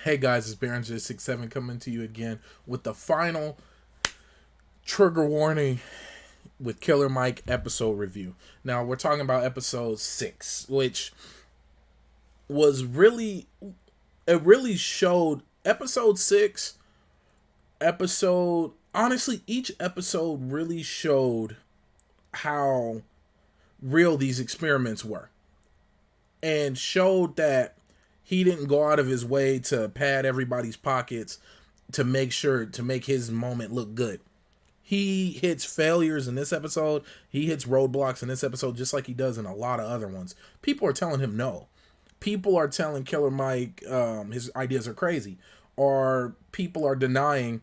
Hey guys, it's Baron67 coming to you again with the final trigger warning with Killer Mike episode review. Now we're talking about episode 6, which was really it really showed episode 6 episode honestly each episode really showed how real these experiments were and showed that he didn't go out of his way to pad everybody's pockets to make sure to make his moment look good. He hits failures in this episode. He hits roadblocks in this episode just like he does in a lot of other ones. People are telling him no. People are telling Killer Mike his ideas are crazy, or people are denying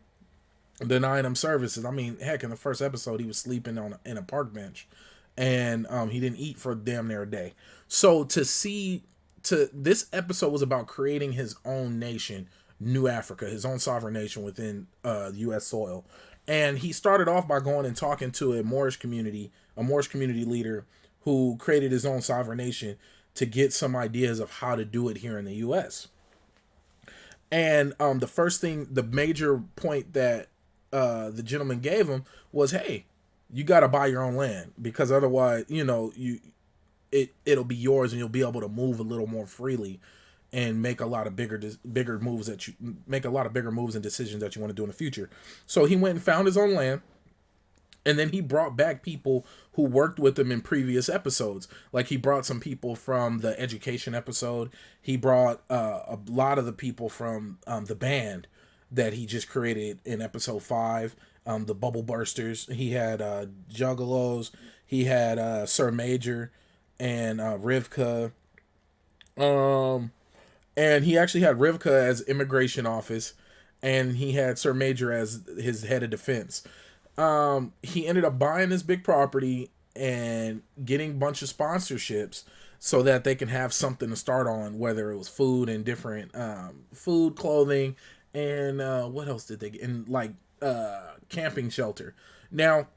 him services. I mean, heck, in the first episode, he was sleeping in a park bench, and he didn't eat for damn near a day. So this episode was about creating his own nation, New Africa, his own sovereign nation within U.S. soil. And he started off by going and talking to a Moorish community leader who created his own sovereign nation to get some ideas of how to do it here in the U.S. And the major point that the gentleman gave him was, hey, you got to buy your own land, because otherwise, it'll be yours and you'll be able to move a little more freely and make a lot of bigger moves and decisions that you want to do in the future. So he went and found his own land, and then he brought back people who worked with him in previous episodes. Like, he brought some people from the education episode. He brought a lot of the people from the band that he just created in episode 5, the Bubble Bursters. He had Juggalos. He had Sir Major and Rivka. And he actually had Rivka as immigration office, and he had Sir Major as his head of defense. He ended up buying this big property and getting a bunch of sponsorships so that they can have something to start on, whether it was food and different food, clothing, and what else did they get? And camping shelter. Now,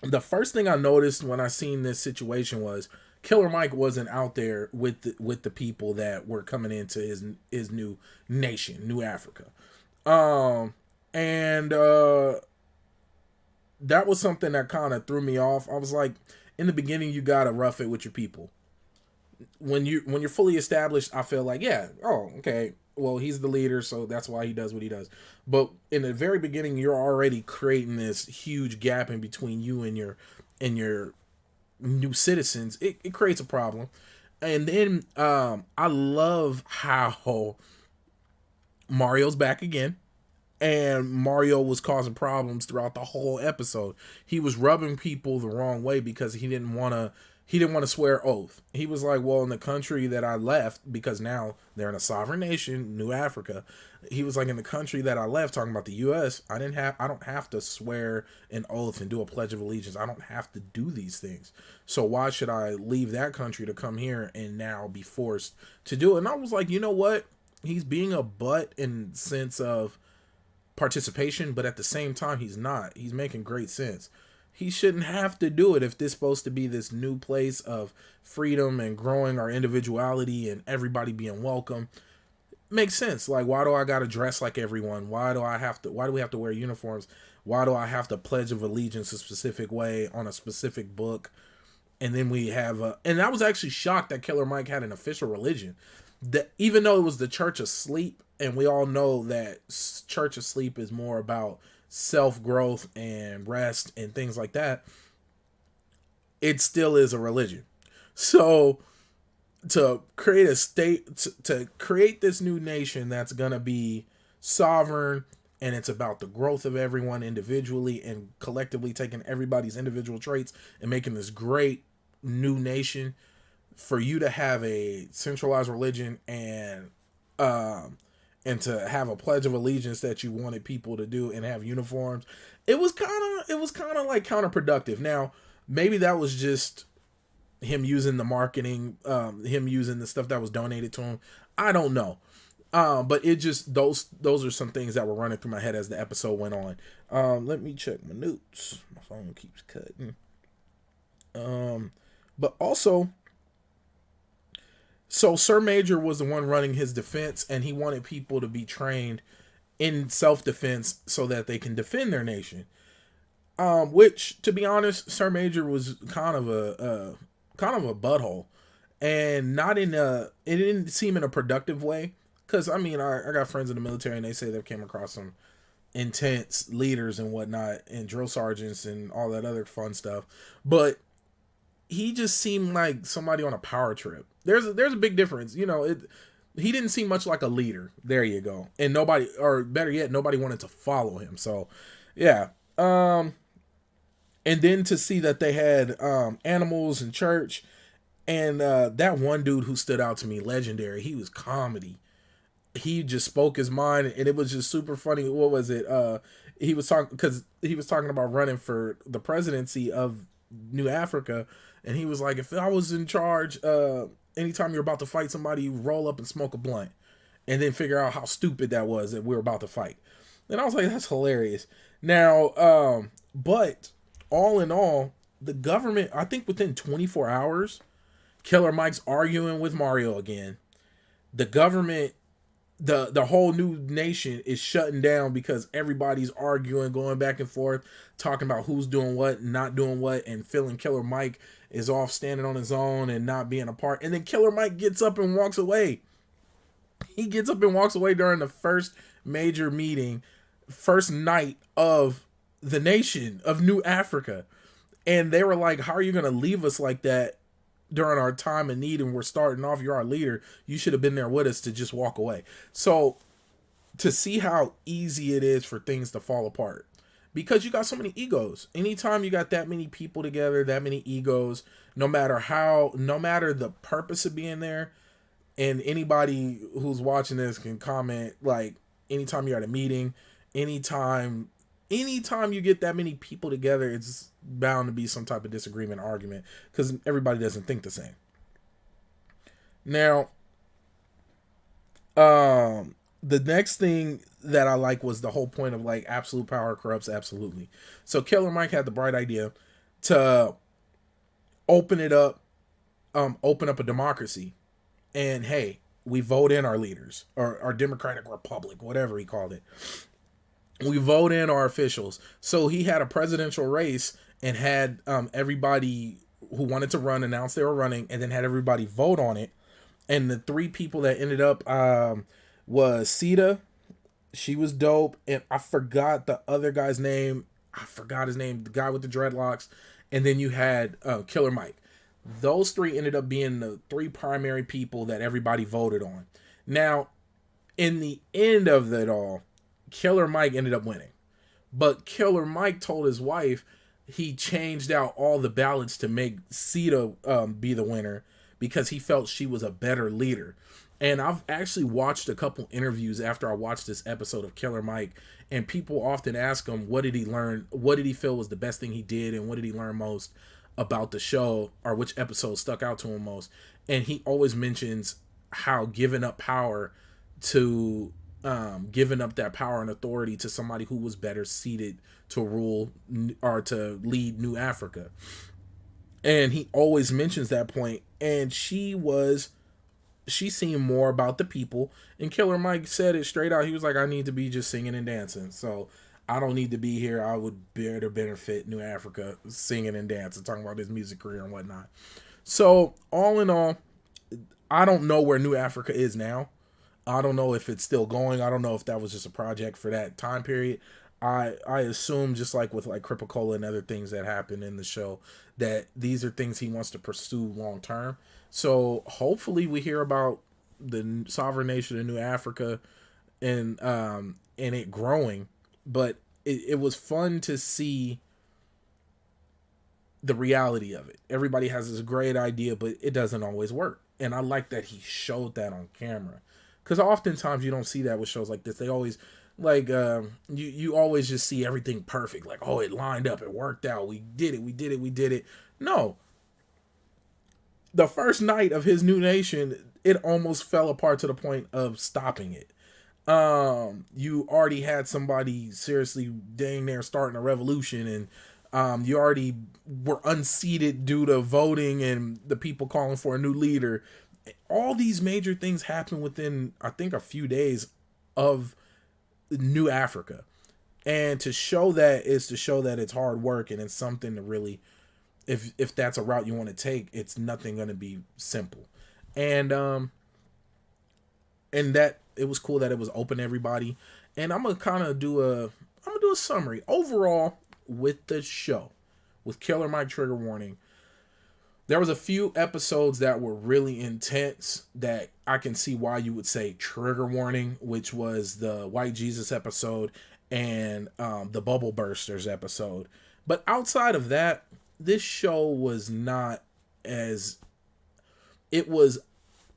the first thing I noticed when I seen this situation was Killer Mike wasn't out there with the people that were coming into his new nation, New Africa. And that was something that kind of threw me off. I was like, in the beginning, you gotta rough it with your people. When you're fully established, I feel like, yeah, oh, okay, well, he's the leader, so that's why he does what he does. But in the very beginning, you're already creating this huge gap in between you and your new citizens. It creates a problem. And then I love how Mario's back again, and Mario was causing problems throughout the whole episode. He was rubbing people the wrong way because he didn't want to swear oath. He was like, well, in the country that I left, because now they're in a sovereign nation, New Africa. He was like, in the country that I left, talking about the US, I don't have to swear an oath and do a pledge of allegiance. I don't have to do these things. So why should I leave that country to come here and now be forced to do it? And I was like, you know what? He's being a butt in sense of participation, but at the same time, he's not. He's making great sense. He shouldn't have to do it if this is supposed to be this new place of freedom and growing our individuality and everybody being welcome. Makes sense. Like, why do I gotta dress like everyone? Why do we have to wear uniforms? Why do I have to pledge of allegiance a specific way on a specific book? And then we have and I was actually shocked that Killer Mike had an official religion. That even though it was the Church of Sleep, and we all know that Church of Sleep is more about self-growth and rest and things like that, it still is a religion. So to create a state, to create this new nation that's gonna be sovereign, and it's about the growth of everyone individually and collectively taking everybody's individual traits and making this great new nation, for you to have a centralized religion and to have a pledge of allegiance that you wanted people to do and have uniforms, it was kind of like counterproductive. Now, maybe that was just him using the marketing, him using the stuff that was donated to him. I don't know. But it just, those are some things that were running through my head as the episode went on. Let me check my notes. My phone keeps cutting. But also, So Sir Major was the one running his defense, and he wanted people to be trained in self-defense so that they can defend their nation. Which, to be honest, Sir Major was kind of a butthole, and not in a. It didn't seem in a productive way. Because I mean, I got friends in the military, and they say they've came across some intense leaders and whatnot, and drill sergeants and all that other fun stuff. But he just seemed like somebody on a power trip. There's a big difference, He didn't seem much like a leader. There you go. And nobody, or better yet, nobody wanted to follow him. So, yeah. And then to see that they had animals in church, and that one dude who stood out to me, legendary. He was comedy. He just spoke his mind, and it was just super funny. What was it? He was talking about running for the presidency of New Africa, and he was like, if I was in charge, anytime you're about to fight somebody, you roll up and smoke a blunt, and then figure out how stupid that was that we were about to fight. And I was like, that's hilarious. Now, but all in all, the government, I think within 24 hours, Killer Mike's arguing with Mario again. The government, the whole new nation is shutting down because everybody's arguing, going back and forth, talking about who's doing what and not doing what, and feeling Killer Mike is off standing on his own and not being a part. And then Killer Mike gets up and walks away. He gets up and walks away during the first major meeting, first night of the nation of New Africa. And they were like, how are you going to leave us like that during our time of need, and we're starting off, you're our leader, you should have been there with us to just walk away. So to see how easy it is for things to fall apart, because you got so many egos. Anytime you got that many people together, that many egos, no matter the purpose of being there, and anybody who's watching this can comment, like, anytime you're at a meeting, anytime you get that many people together, it's bound to be some type of disagreement, argument, because everybody doesn't think the same. Now, the next thing that I like was the whole point of, like, absolute power corrupts absolutely. So Killer Mike had the bright idea to open up a democracy, and hey, we vote in our leaders, or our democratic republic, whatever he called it. We vote in our officials. So he had a presidential race and had everybody who wanted to run announce they were running, and then had everybody vote on it. And the three people that ended up was Sita. She was dope. And I forgot the other guy's name. I forgot his name. The guy with the dreadlocks. And then you had Killer Mike. Those three ended up being the three primary people that everybody voted on. Now, in the end of it all, Killer Mike ended up winning. But Killer Mike told his wife he changed out all the ballots to make Sita be the winner because he felt she was a better leader. And I've actually watched a couple interviews after I watched this episode of Killer Mike, and people often ask him, what did he learn? What did he feel was the best thing he did? And what did he learn most about the show, or which episode stuck out to him most? And he always mentions how giving up power to giving up that power and authority to somebody who was better seated to rule or to lead New Africa. And he always mentions that point. And she seemed more about the people. And Killer Mike said it straight out. He was like, I need to be just singing and dancing. So I don't need to be here. I would better benefit New Africa singing and dancing, talking about his music career and whatnot. So all in all, I don't know where New Africa is now. I don't know if it's still going. I don't know if that was just a project for that time period. I assume, just like with like Cripicola and other things that happen in the show, that these are things he wants to pursue long term. So hopefully we hear about the sovereign nation of New Africa and it growing. But it was fun to see the reality of it. Everybody has this great idea, but it doesn't always work. And I like that he showed that on camera. Because oftentimes you don't see that with shows like this. They always, like, you always just see everything perfect. Like, oh, it lined up. It worked out. We did it. No. The first night of his new nation, it almost fell apart to the point of stopping it. You already had somebody seriously dang near starting a revolution, and you already were unseated due to voting and the people calling for a new leader. All these major things happen within, I think, a few days of New Africa. And to show that is to show that it's hard work and it's something to really, if that's a route you want to take, it's nothing going to be simple. And that it was cool that it was open to everybody. And I'm gonna do a summary overall with the show, with Killer Mike Trigger Warning. There was a few episodes that were really intense that I can see why you would say trigger warning, which was the White Jesus episode and the Bubble Bursters episode. But outside of that, this show was not as, it was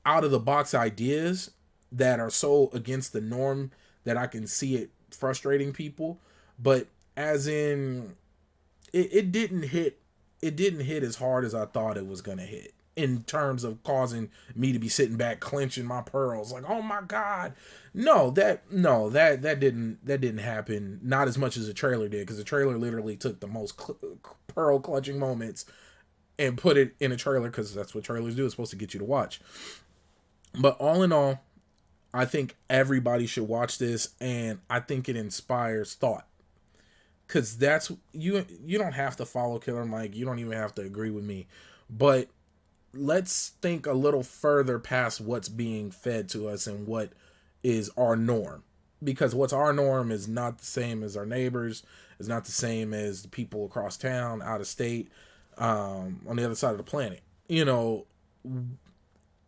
out of the box ideas that are so against the norm that I can see it frustrating people. But as in, it didn't hit as hard as I thought it was gonna hit in terms of causing me to be sitting back clenching my pearls like, oh my god. That didn't happen. Not as much as the trailer did, because the trailer literally took the most pearl clutching moments and put it in a trailer, because that's what trailers do. It's supposed to get you to watch. But all in all, I think everybody should watch this, and I think it inspires thought. Because that's, you don't have to follow Killer Mike. You don't even have to agree with me. But let's think a little further past what's being fed to us and what is our norm. Because what's our norm is not the same as our neighbors, is not the same as the people across town, out of state, on the other side of the planet.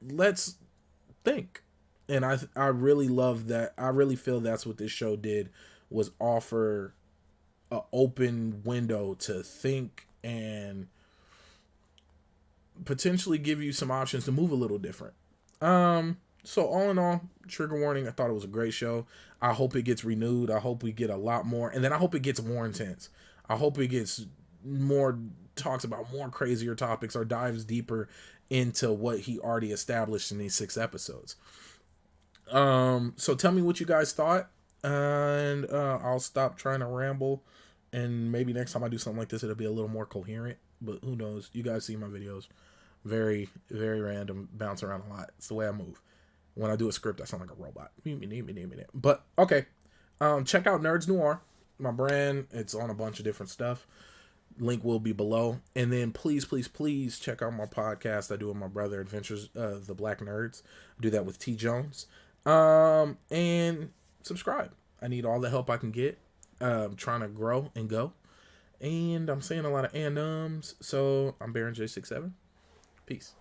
Let's think. And I really love that. I really feel that's what this show did, was offer an open window to think and potentially give you some options to move a little different. So all in all, trigger warning, I thought it was a great show. I hope it gets renewed. I hope we get a lot more, and then I hope it gets more intense. I hope it gets more, talks about more crazier topics, or dives deeper into what he already established in these 6 episodes. So tell me what you guys thought, and I'll stop trying to ramble, and maybe next time I do something like this, it'll be a little more coherent, but who knows? You guys see my videos, very, very random, bounce around a lot. It's the way I move. When I do a script, I sound like a robot. But okay, check out Nerds Noir, my brand. It's on a bunch of different stuff. Link will be below. And then please, please, please check out my podcast I do with my brother, Adventures of the Black Nerds. I do that with T. Jones. And subscribe. I need all the help I can get. Trying to grow and go. And I'm saying a lot of and ums. So I'm Baron J67. Peace.